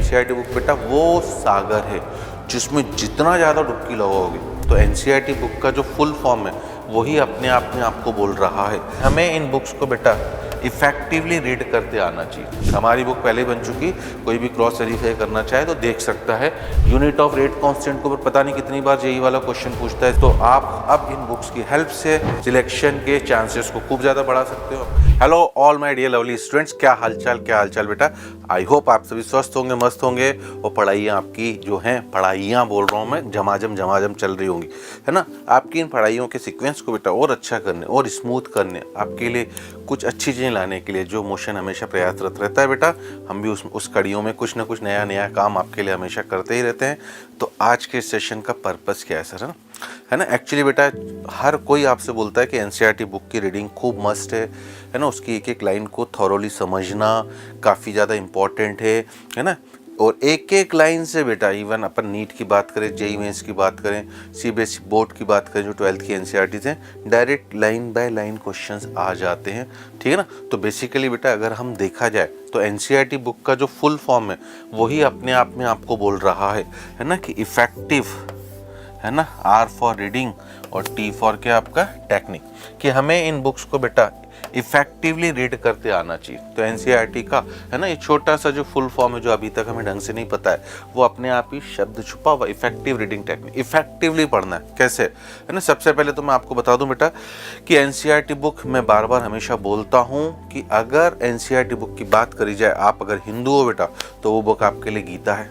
NCERT book बेटा वो सागर है जिसमें जितना ज़्यादा डुबकी लगाओगे तो एनसीईआरटी बुक का जो फुल फॉर्म है वही अपने आप में आपको बोल रहा है। हमें इन बुक्स को बेटा इफेक्टिवली रीड करते आना चाहिए। हमारी बुक पहले बन चुकी, कोई भी क्रॉस वेरीफाई करना चाहे तो देख सकता है। यूनिट ऑफ रेट कांस्टेंट को पता नहीं कितनी बार जेईई वाला क्वेश्चन पूछता है, तो आप अब इन बुक्स की हेल्प से सिलेक्शन के चांसेस को खूब ज़्यादा बढ़ा सकते हो। Hello all my dear lovely students, क्या हालचाल बेटा। आई होप आप सभी स्वस्थ होंगे, मस्त होंगे और पढ़ाइयाँ आपकी जो हैं, पढ़ाइयाँ बोल रहा हूँ मैं, झमाझम चल रही होंगी, है ना। आपकी इन पढ़ाइयों के सीक्वेंस को बेटा और अच्छा करने और स्मूथ करने, आपके लिए कुछ अच्छी चीज़ें लाने के लिए जो मोशन हमेशा प्रयासरत रहता है बेटा, हम भी उस कड़ियों में कुछ ना कुछ नया काम आपके लिए हमेशा करते ही रहते हैं। तो आज के सेशन का पर्पस क्या है सर, है ना। एक्चुअली बेटा हर कोई आपसे बोलता है कि एनसीईआरटी बुक की रीडिंग खूब मस्त है ना। उसकी एक एक लाइन को थॉरोली समझना काफ़ी ज़्यादा इम्पॉर्टेंट है ना। और एक एक लाइन से बेटा, इवन अपन नीट की बात करें, जेईई मेंस की बात करें, सीबीएसई बोर्ड की बात करें, जो 12th की एनसीईआरटीज हैं, direct line by line questions आ जाते हैं, ठीक है ना। तो बेसिकली बेटा अगर हम देखा जाए तो एनसीईआरटी बुक का जो फुल फॉर्म है वही अपने आप में आपको बोल रहा है ना, कि इफेक्टिव, है ना, आर फॉर रीडिंग और टी फॉर क्या आपका टेक्निक, कि हमें इन बुक्स को बेटा इफेक्टिवली रीड करते आना चाहिए। तो एनसीईआरटी का है ना ये छोटा सा जो फुल फॉर्म है, जो अभी तक हमें ढंग से नहीं पता है, वो अपने आप ही शब्द छुपा हुआ इफेक्टिव रीडिंग टेक्निक। इफेक्टिवली पढ़ना है कैसे, है ना। सबसे पहले तो मैं आपको बता दूं बेटा कि एनसीईआरटी बुक, मैं बार बार हमेशा बोलता हूं कि अगर एनसीईआरटी बुक की बात करी जाए, आप अगर हिंदू हो बेटा तो वो बुक आपके लिए गीता है,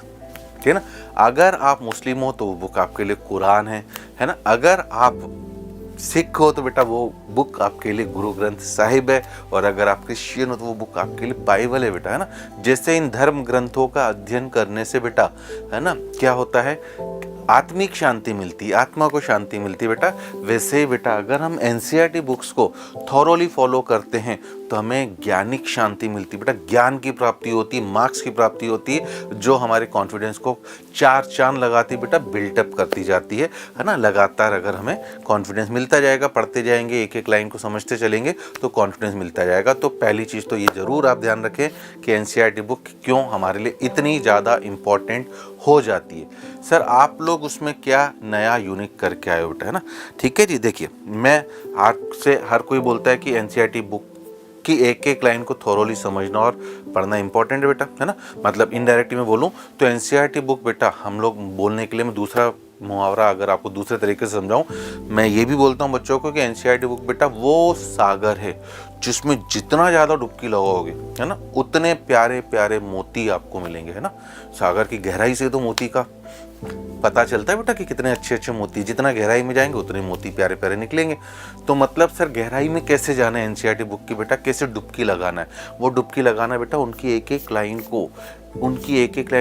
ठीक है ना। अगर आप मुस्लिम हो तो वो बुक आपके लिए कुरान है ना। अगर आप सिख हो तो बेटा वो बुक आपके लिए गुरु ग्रंथ साहिब है। और अगर आप क्रिश्चियन हो तो वो बुक आपके लिए बाइबल है बेटा, है ना। जैसे इन धर्म ग्रंथों का अध्ययन करने से बेटा, है ना, क्या होता है, आत्मिक शांति मिलती है, आत्मा को शांति मिलती है बेटा। वैसे ही बेटा अगर हम एनसीईआरटी बुक्स को थॉरोली फॉलो करते हैं तो हमें ज्ञानिक शांति मिलती है बेटा। ज्ञान की प्राप्ति होती है, मार्क्स की प्राप्ति होती है, जो हमारे कॉन्फिडेंस को चार चांद लगाती बेटा, बिल्टअप करती जाती है ना। लगातार अगर हमें कॉन्फिडेंस मिलता जाएगा, पढ़ते जाएंगे, एक एक लाइन को समझते चलेंगे तो कॉन्फिडेंस मिलता जाएगा। तो पहली चीज़ तो ये ज़रूर आप ध्यान रखें कि एनसीईआरटी बुक क्यों हमारे लिए इतनी ज़्यादा इम्पॉर्टेंट हो जाती है। सर आप लोग उसमें क्या नया यूनिक करके आए हो बेटा, है ना। ठीक है जी, देखिए मैं आपसे, हर कोई बोलता है कि एनसीईआरटी बुक कि एक एक लाइन को थोरोली समझना और पढ़ना इंपॉर्टेंट है बेटा, है ना। मतलब इनडायरेक्टली मैं बोलूँ तो एनसीईआरटी बुक बेटा, हम लोग बोलने के लिए, मैं दूसरा मुहावरा अगर आपको दूसरे तरीके से समझाऊं, मैं ये भी बोलता हूँ बच्चों को कि एनसीईआरटी बुक बेटा वो सागर है जिसमें जितना ज़्यादा डुबकी लगाओगे, है ना, उतने प्यारे प्यारे मोती आपको मिलेंगे, है ना। सागर की गहराई से तो मोती का पता चलता है बेटा कि कितने अच्छे अच्छे मोती, जितना गहराई में जाएंगे उतने मोती प्यारे प्यारे निकलेंगे। तो मतलब सर गहराई में कैसे जाना है एनसीईआरटी बुक की बेटा, कैसे डुबकी लगाना है, वो डुबकी लगाना बेटा उनकी एक एक लाइन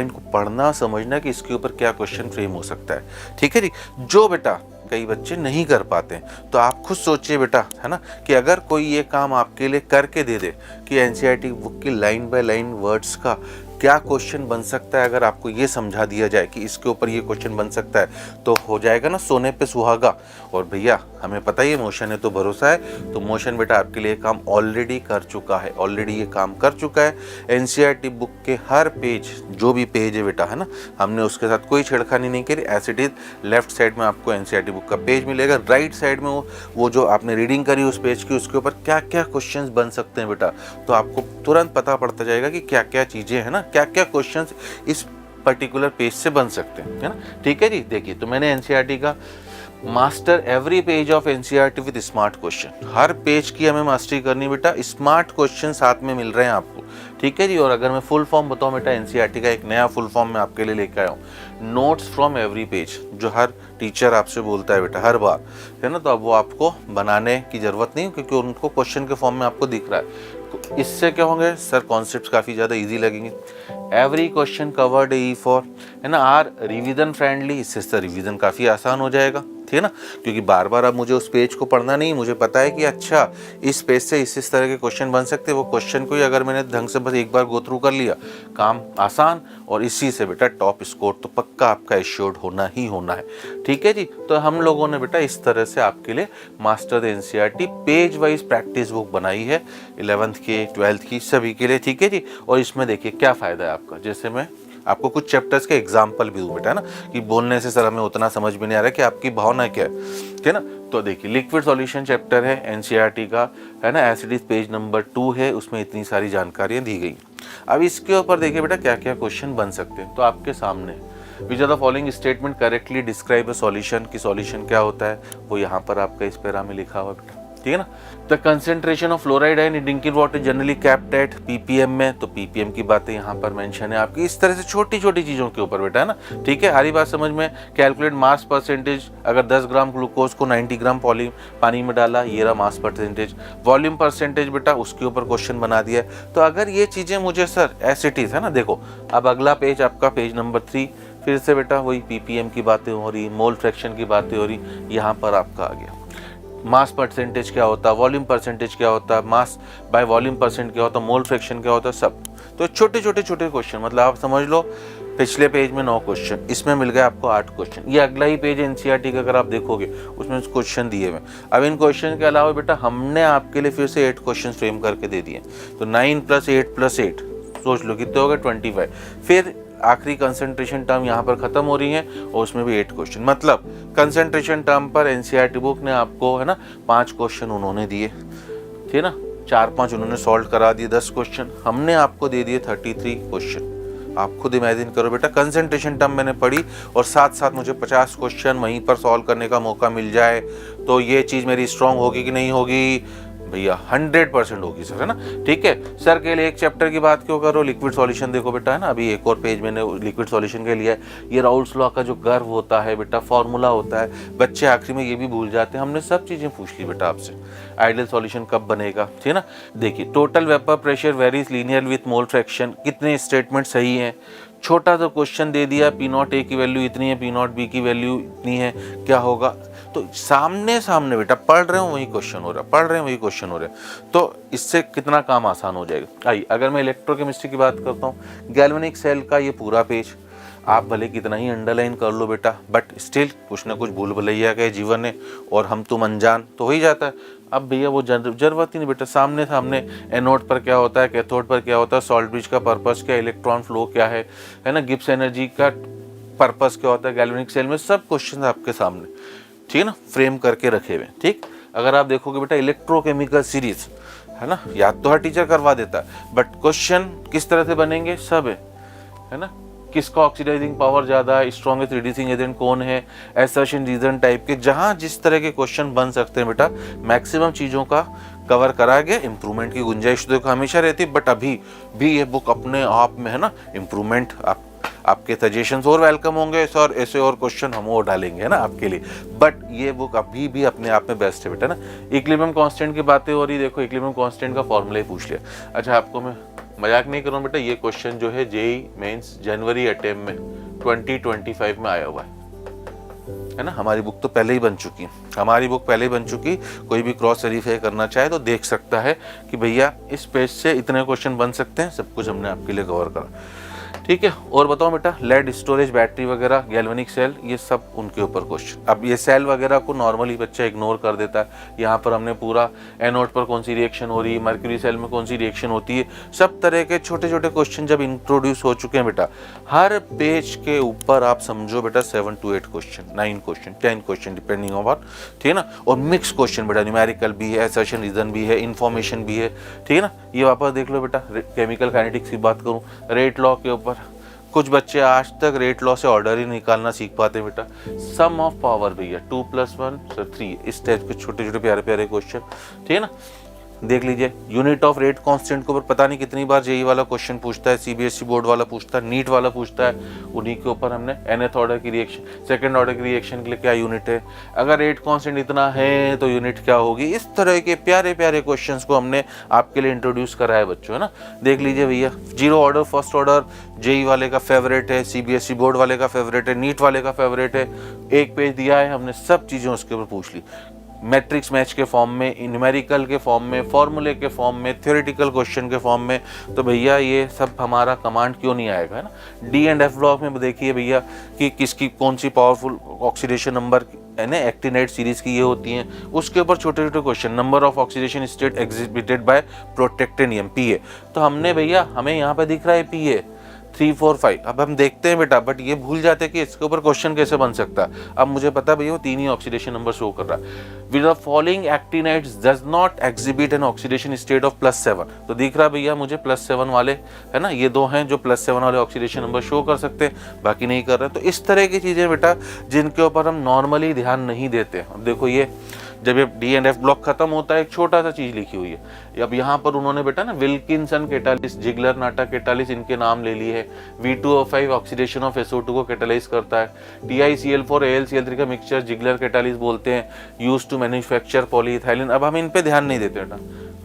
को पढ़ना, समझना कि इसके ऊपर क्या क्वेश्चन फ्रेम हो सकता है, ठीक है जी। जो बेटा कई बच्चे नहीं कर पाते हैं, तो आप खुद सोचिए बेटा, है ना, कि अगर कोई ये काम आपके लिए करके दे दे कि एनसीईआरटी बुक की लाइन बाय लाइन वर्ड्स का क्या क्वेश्चन बन सकता है, अगर आपको ये समझा दिया जाए कि इसके ऊपर ये क्वेश्चन बन सकता है, तो हो जाएगा ना सोने पे सुहागा। और भैया हमें पता ही है मोशन है तो भरोसा है, तो मोशन बेटा आपके लिए काम ऑलरेडी कर चुका है, ऑलरेडी ये काम कर चुका है। एनसीईआरटी बुक के हर पेज, जो भी पेज है बेटा, है ना, हमने उसके साथ कोई छेड़खानी नहीं करी। As it is left side में आपको एनसीईआरटी बुक का पेज मिलेगा, राइट साइड में वो जो आपने रीडिंग करी उस पेज की, उसके ऊपर क्या क्या क्वेश्चन बन सकते हैं बेटा, तो आपको तुरंत पता पड़ता जाएगा कि क्या क्या चीज़ें, है ना, क्या क्या क्वेश्चंस इस पर्टिकुलर पेज से बन सकते हैं, है ना। ठीक है जी, देखिए तो मैंने एनसीईआरटी का master every page of NCERT with smart question, her page की हमें मास्टरी करनी बेटा, स्मार्ट क्वेश्चन साथ में मिल रहे हैं आपको, ठीक है जी। और अगर मैं फुल फॉर्म बताऊं बेटा, एनसीईआरटी का एक नया फुल फॉर्म मैं आपके लिए लेकर आया हूँ, नोट्स फ्रॉम एवरी पेज, जो हर टीचर आपसे बोलता है बेटा हर बार, है ना। तो अब वो आपको बनाने की जरूरत नहीं, क्योंकि उनको क्वेश्चन के फॉर्म में आपको दिख रहा है। तो इससे क्या होंगे सर, कॉन्सेप्ट्स काफ़ी ज़्यादा इजी लगेंगे। Every question covered E for, है ना, आर रिवीजन फ्रेंडली, इससे सर रिवीजन काफ़ी आसान हो जाएगा, ठीक है ना। क्योंकि बार बार अब मुझे उस पेज को पढ़ना नहीं, मुझे पता है कि अच्छा इस पेज से इस तरह के क्वेश्चन बन सकते हैं। वो क्वेश्चन को ही अगर मैंने ढंग से बस एक बार गो थ्रू कर लिया, काम आसान, और इसी से बेटा टॉप स्कोर तो पक्का आपका एश्योर्ड होना ही होना है, ठीक है जी। तो हम लोगों ने बेटा इस तरह से आपके लिए master NCERT page wise practice book बनाई है, 11th के 12th की सभी के लिए, ठीक है जी। और इसमें देखिए क्या फ़ायदा है आपका, जैसे मैं आपको कुछ चैप्टर्स के एग्जाम्पल भी दूँ बेटा, है ना, कि बोलने से सर हमें उतना समझ में नहीं आ रहा कि आपकी भावना क्या है ना। तो देखिए लिक्विड सॉल्यूशन चैप्टर है एनसीईआरटी का, है ना, as it is page number 2 है, उसमें इतनी सारी जानकारियाँ दी गई। अब इसके ऊपर देखिए बेटा क्या क्या क्वेश्चन बन सकते हैं। तो आपके सामने which are the following statement correctly describe a solution, की सॉल्यूशन क्या होता है वो यहाँ पर आपका इस पैरा में लिखा हुआ बेटा, ठीक है ना। The concentration of fluoride in drinking water generally capped at PPM में, तो पीपीएम की बातें यहाँ पर मेंशन है आपकी। इस तरह से छोटी छोटी चीज़ों के ऊपर बेटा, है ना, ठीक है। हरी बात समझ में। कैलकुलेट मास परसेंटेज, अगर 10 ग्राम ग्लूकोज को 90 ग्राम पानी में डाला, ये रहा मास परसेंटेज। वॉल्यूम परसेंटेज बेटा उसके ऊपर क्वेश्चन बना दिया। तो अगर ये चीज़ें मुझे सर एज इट इज़, है ना, देखो अब अगला पेज आपका पेज नंबर 3, फिर से बेटा वही पीपीएम की बातें हो रही, मोल फ्रैक्शन की बातें हो रही, यहाँ पर आपका आ गया मास परसेंटेज क्या होता है, वॉल्यूम परसेंटेज क्या होता है, मास बाय वॉल्यूम परसेंट क्या होता है, मोल फ्रैक्शन क्या होता है, सब। तो छोटे छोटे छोटे क्वेश्चन, मतलब आप समझ लो पिछले पेज में 9 क्वेश्चन, इसमें मिल गए आपको 8 क्वेश्चन। ये अगला ही पेज एनसीईआरटी का अगर आप देखोगे उसमें क्वेश्चन दिए हुए। अब इन क्वेश्चन के अलावा बेटा हमने आपके लिए फिर से 8 क्वेश्चन फ्रेम करके दे दिए। तो 9 + 8 + 8 सोच लो कितने हो गए, 25। फिर आखिरी कंसंट्रेशन टर्म यहाँ पर खत्म हो रही है और उसमें भी 8 क्वेश्चन। मतलब कंसंट्रेशन टर्म पर एनसीईआरटी बुक ने आपको, है ना, 5 क्वेश्चन उन्होंने दिए, ठीक है ना, 4-5 उन्होंने सॉल्व करा दिए, 10 क्वेश्चन हमने आपको दे दिए, 33 क्वेश्चन। आप खुद इमेजिन करो बेटा, कंसंट्रेशन टर्म मैंने पढ़ी और साथ साथ मुझे 50 क्वेश्चन वहीं पर सॉल्व करने का मौका मिल जाए, तो ये चीज़ मेरी स्ट्रांग होगी कि नहीं होगी भैया? 100% होगी सर, है ना, ठीक है। सर के लिए एक चैप्टर की बात क्यों करो, लिक्विड सॉल्यूशन देखो बेटा, है ना, अभी एक और पेज मैंने लिक्विड सॉल्यूशन के लिए। ये राउल्स लॉ का जो कर्व होता है बेटा, फॉर्मूला होता है, बच्चे आखिरी में ये भी भूल जाते हैं। हमने सब चीज़ें पूछ ली बेटा आपसे। आइडियल सॉल्यूशन कब बनेगा, ठीक है ना। देखिए total vapour pressure varies linear with mole fraction, कितने स्टेटमेंट सही हैं। छोटा सा क्वेश्चन दे दिया, P0 A की वैल्यू इतनी है, P0 B की वैल्यू इतनी है, क्या होगा। तो सामने सामने बेटा पढ़ रहे हो वही क्वेश्चन हो रहा है, पढ़ रहे हैं वही क्वेश्चन हो रहा है। तो इससे कितना काम आसान हो जाएगा। आइए अगर मैं इलेक्ट्रोकेमिस्ट्री की बात करता हूँ, गैल्वेनिक सेल का ये पूरा पेज आप भले कितना ही अंडरलाइन कर लो बेटा, बट स्टिल कुछ ना कुछ भूल भुलैया का जीवन है और हम तुम अनजान तो हो ही जाता है। अब भैया वो जरूरत ही नहीं बेटा, सामने सामने एनोड पर क्या होता है, कैथोड पर क्या होता है, सॉल्ट ब्रिज का पर्पस क्या, इलेक्ट्रॉन फ्लो क्या है ना, गिब्स एनर्जी का पर्पस क्या होता है गैल्वेनिक सेल में, सब क्वेश्चन आपके सामने, ठीक है ना, फ्रेम करके रखे हुए। ठीक, अगर आप देखोगे बेटा इलेक्ट्रोकेमिकल सीरीज, है ना, याद तो हर टीचर करवा देता है, बट क्वेश्चन किस तरह से बनेंगे सब है ना। किसका ऑक्सीडाइजिंग पावर ज़्यादा है, स्ट्रॉन्गेस्ट रिड्यूसिंग एजेंट कौन है, असर्शन रीजन टाइप के, जहाँ जिस तरह के क्वेश्चन बन सकते हैं बेटा, मैक्सिमम चीज़ों का कवर करा गया। इम्प्रूवमेंट की गुंजाइश तो हमेशा रहती है, बट अभी भी ये बुक अपने आप में, है ना, इम्प्रूवमेंट आपके सजेशंस और वेलकम होंगे सर, ऐसे और क्वेश्चन हम और डालेंगे, है ना, आपके लिए। बट ये बुक अभी भी अपने आप में बेस्ट है बेटा ना। इक्विलिब्रियम कांस्टेंट की बातें हो रही, देखो इक्विलिब्रियम कांस्टेंट का फॉर्मूला ही पूछ लिया। अच्छा आपको मैं मजाक नहीं करूँ बेटा, ये क्वेश्चन जो है जेई मेंस जनवरी अटेम्प्ट में 2025 में आया हुआ है ना। हमारी बुक तो पहले ही बन चुकी है, हमारी बुक पहले ही बन चुकी। कोई भी क्रॉस वेरीफाई करना चाहे तो देख सकता है कि भैया इस पेज से इतने क्वेश्चन बन सकते हैं, सब कुछ हमने आपके लिए कवर करा। ठीक है, और बताओ बेटा, लेड स्टोरेज बैटरी वगैरह, गैल्वेनिक सेल, ये सब उनके ऊपर क्वेश्चन। अब ये सेल वगैरह को नॉर्मली बच्चा इग्नोर कर देता है, यहाँ पर हमने पूरा एनोड पर कौन सी रिएक्शन हो रही है, मर्क्यूरी सेल में कौन सी रिएक्शन होती है, सब तरह के छोटे छोटे क्वेश्चन जब इंट्रोड्यूस हो चुके हैं बेटा, हर पेज के ऊपर आप समझो बेटा 7 to 8 question, 9 question, 10 question depending on, ठीक है ना। और मिक्स क्वेश्चन बेटा, न्यूमेरिकल भी है, असर्शन रीजन भी है, इन्फॉर्मेशन भी है, ठीक है ना। ये वापस देख लो बेटा, केमिकल काइनेटिक्स की बात करूँ, रेट लॉ के ऊपर कुछ बच्चे आज तक रेट लॉ से ऑर्डर ही निकालना सीख पाते बेटा। सम ऑफ पावर भैया 2 + 1 सर 3, इस टाइप के छोटे छोटे प्यारे प्यारे क्वेश्चन, ठीक है ना। देख लीजिए, यूनिट ऑफ रेट कांस्टेंट के ऊपर पता नहीं कितनी बार जेई वाला क्वेश्चन पूछता है, सीबीएसई बोर्ड वाला पूछता है, नीट वाला पूछता है, उन्हीं के ऊपर हमने nth ऑर्डर की रिएक्शन, सेकंड ऑर्डर की रिएक्शन के लिए क्या यूनिट है, अगर रेट कांस्टेंट इतना है तो यूनिट क्या होगी। इस तरह के प्यारे प्यारे क्वेश्चंस को हमने आपके लिए इंट्रोड्यूस करा है बच्चों, है ना। देख लीजिए भैया, 0 ऑर्डर फर्स्ट ऑर्डर जेई वाले का फेवरेट है, सीबीएसई बोर्ड वाले का फेवरेट है, नीट वाले का फेवरेट है। एक पेज दिया है हमने, सब चीज़ें उसके ऊपर पूछ ली, मैट्रिक्स मैच के फॉर्म में, न्यूमेरिकल के फॉर्म में, फॉर्मूले के फॉर्म में, थ्योरेटिकल क्वेश्चन के फॉर्म में। तो भैया ये सब हमारा कमांड क्यों नहीं आएगा, है ना। डी एंड एफ ब्लॉक में देखिए भैया कि किसकी कौन सी पावरफुल ऑक्सीडेशन नंबर, है ना, एक्टिनाइड सीरीज की ये होती हैं, उसके ऊपर छोटे छोटे question, number of oxidation state exhibited by protactinium Pa. तो हमने भैया, हमें यहाँ पे दिख रहा है पीए 3, 4, 5। अब हम देखते हैं बेटा, बट ये भूल जाते हैं कि इसके ऊपर क्वेश्चन कैसे बन सकता है। अब मुझे पता है भैया वो 3 ही ऑक्सीडेशन नंबर शो कर रहा है। With the following actinides does not exhibit an oxidation state of +7। तो दिख रहा भैया मुझे +7 वाले, है ना, ये 2 हैं जो +7 वाले ऑक्सीडेशन नंबर शो कर सकते हैं, बाकी नहीं कर रहे हैं। तो इस तरह की चीजें बेटा जिनके ऊपर हम नॉर्मली ध्यान नहीं देते। अब देखो ये जब ये डी एंड एफ ब्लॉक खत्म होता है, एक छोटा सा चीज लिखी हुई है। अब यहाँ पर उन्होंने बेटा ना विल्किंसन कैटालिस, जिगलर नाटा कैटालिस इनके नाम ले लिए है। V2O5 ऑक्सीडेशन ऑफ SO2 को कैटालाइज करता है। TiCl4 AlCl3 का मिक्सचर जिगलर कैटालिस बोलते हैं, यूज टू मैन्युफैक्चर पॉलीइथाइलिन। अब हम इन पे ध्यान नहीं देते बेटा,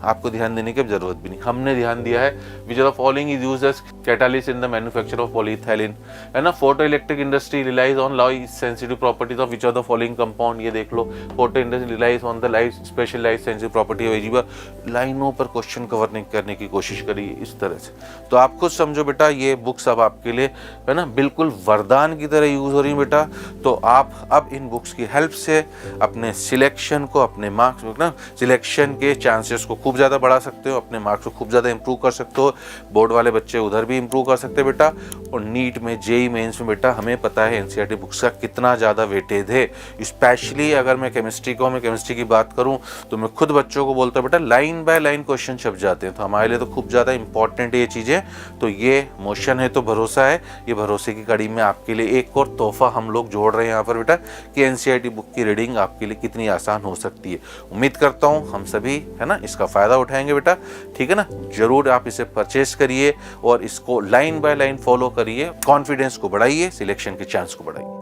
आपको ध्यान देने की जरूरत भी नहीं, हमने ध्यान दिया है। Which are the following is used as catalyst in the manufacture of polyethylene, है ना। Photo electric industry relies on light sensitive properties of which are the following compound, ये देख लो। Photo industry relies on the light special light sensitive property of एजीबा। लाइनों पर question cover नहीं करने की कोशिश करिए इस तरह से। तो आप खुद समझो बेटा, ये बुक्स अब आपके लिए, है ना, बिल्कुल वरदान की तरह यूज हो रही है बेटा। तो आप अब इन बुक्स की हेल्प से अपने सिलेक्शन को, अपने मार्क्स ना, सिलेक्शन के चांसेस को खूब ज़्यादा बढ़ा सकते हो, अपने मार्क्स को खूब ज़्यादा इंप्रूव कर सकते हो। बोर्ड वाले बच्चे उधर भी इंप्रूव कर सकते हैं बेटा। और नीट में, जेई मेंस में बेटा हमें पता है एनसीईआरटी बुक्स का कितना ज़्यादा वेटेज है। स्पेशली अगर मैं केमिस्ट्री की बात करूं तो मैं खुद बच्चों को बोलता हूं बेटा लाइन बाय लाइन क्वेश्चन छप जाते हैं, तो हमारे लिए तो खूब ज़्यादा इंपॉर्टेंट है ये चीज़ें। तो ये मोशन है तो भरोसा है, ये भरोसे की कड़ी में आपके लिए एक और तोहफा हम लोग जोड़ रहे हैं यहाँ पर बेटा कि एनसीईआरटी बुक की रीडिंग आपके लिए कितनी आसान हो सकती है। उम्मीद करता हूँ हम सभी, है ना, इसका फ़ायदा उठाएंगे बेटा, ठीक है ना। जरूर आप इसे परचेस करिए और इसको लाइन बाय लाइन फॉलो करिए, कॉन्फिडेंस को बढ़ाइए, सिलेक्शन के चांस को बढ़ाइए।